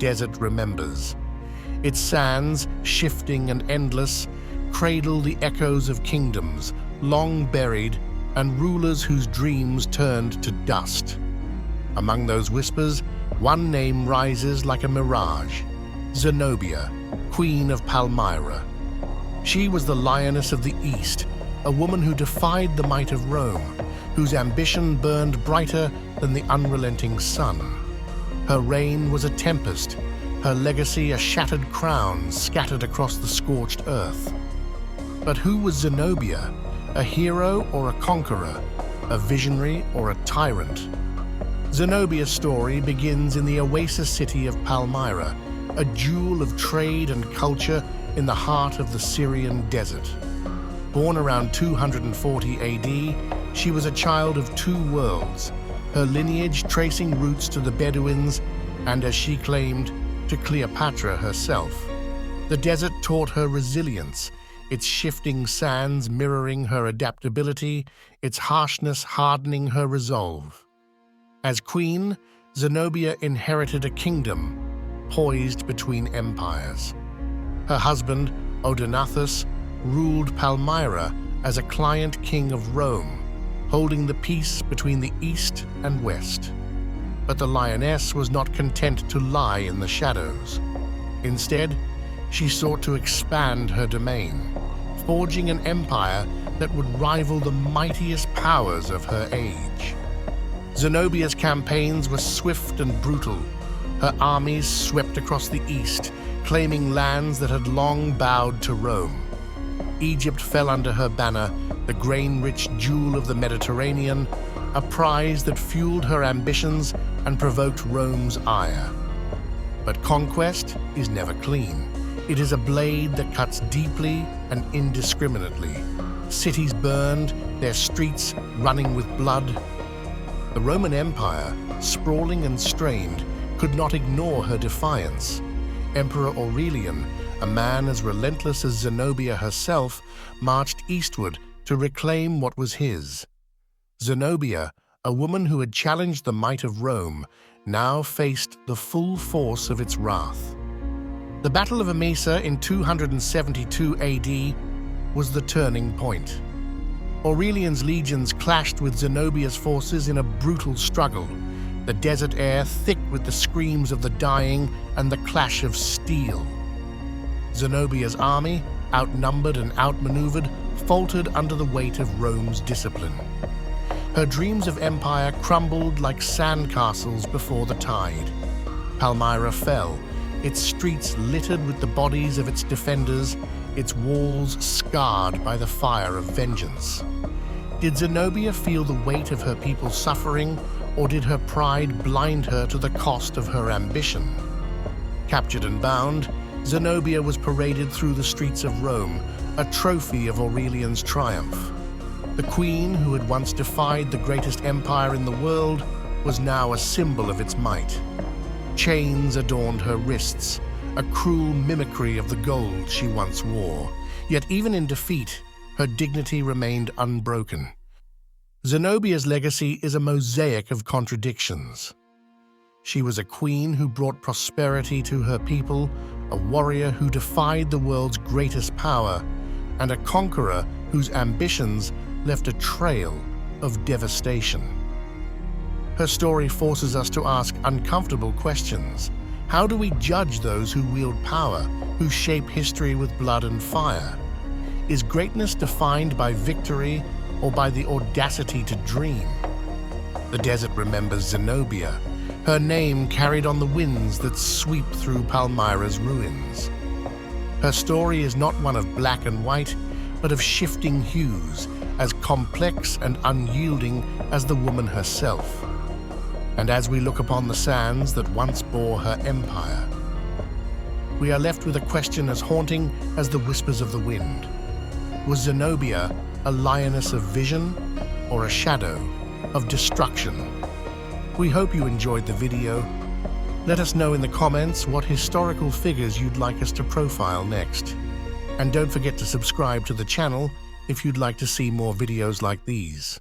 desert remembers. Its sands, shifting and endless, cradle the echoes of kingdoms long buried and rulers whose dreams turned to dust. Among those whispers, one name rises like a mirage: Zenobia, Queen of Palmyra. She was the Lioness of the East, a woman who defied the might of Rome, whose ambition burned brighter than the unrelenting sun. Her reign was a tempest, her legacy a shattered crown scattered across the scorched earth. But who was Zenobia? A hero or a conqueror? A visionary or a tyrant? Zenobia's story begins in the oasis city of Palmyra, a jewel of trade and culture in the heart of the Syrian desert. Born around 240 AD, she was a child of two worlds, her lineage tracing roots to the Bedouins and, as she claimed, to Cleopatra herself. The desert taught her resilience, its shifting sands mirroring her adaptability, its harshness hardening her resolve. As queen, Zenobia inherited a kingdom poised between empires. Her husband, Odenathus, ruled Palmyra as a client king of Rome, holding the peace between the East and West. But the Lioness was not content to lie in the shadows. Instead, she sought to expand her domain, forging an empire that would rival the mightiest powers of her age. Zenobia's campaigns were swift and brutal. Her armies swept across the east, claiming lands that had long bowed to Rome. Egypt fell under her banner, the grain-rich jewel of the Mediterranean, a prize that fueled her ambitions and provoked Rome's ire. But conquest is never clean. It is a blade that cuts deeply and indiscriminately. Cities burned, their streets running with blood. The Roman Empire, sprawling and strained, could not ignore her defiance. Emperor Aurelian, a man as relentless as Zenobia herself, marched eastward to reclaim what was his. Zenobia, a woman who had challenged the might of Rome, now faced the full force of its wrath. The Battle of Emesa in 272 AD was the turning point. Aurelian's legions clashed with Zenobia's forces in a brutal struggle, the desert air thick with the screams of the dying and the clash of steel. Zenobia's army, outnumbered and outmaneuvered, faltered under the weight of Rome's discipline. Her dreams of empire crumbled like sandcastles before the tide. Palmyra fell, its streets littered with the bodies of its defenders, its walls scarred by the fire of vengeance. Did Zenobia feel the weight of her people's suffering, or did her pride blind her to the cost of her ambition? Captured and bound, Zenobia was paraded through the streets of Rome, a trophy of Aurelian's triumph. The queen, who had once defied the greatest empire in the world, was now a symbol of its might. Chains adorned her wrists, a cruel mimicry of the gold she once wore. Yet even in defeat, her dignity remained unbroken. Zenobia's legacy is a mosaic of contradictions. She was a queen who brought prosperity to her people, a warrior who defied the world's greatest power, and a conqueror whose ambitions left a trail of devastation. Her story forces us to ask uncomfortable questions. How do we judge those who wield power, who shape history with blood and fire? Is greatness defined by victory or by the audacity to dream? The desert remembers Zenobia, her name carried on the winds that sweep through Palmyra's ruins. Her story is not one of black and white, but of shifting hues, as complex and unyielding as the woman herself. And as we look upon the sands that once bore her empire, we are left with a question as haunting as the whispers of the wind. Was Zenobia a lioness of vision or a shadow of destruction? We hope you enjoyed the video. Let us know in the comments what historical figures you'd like us to profile next. And don't forget to subscribe to the channel if you'd like to see more videos like these.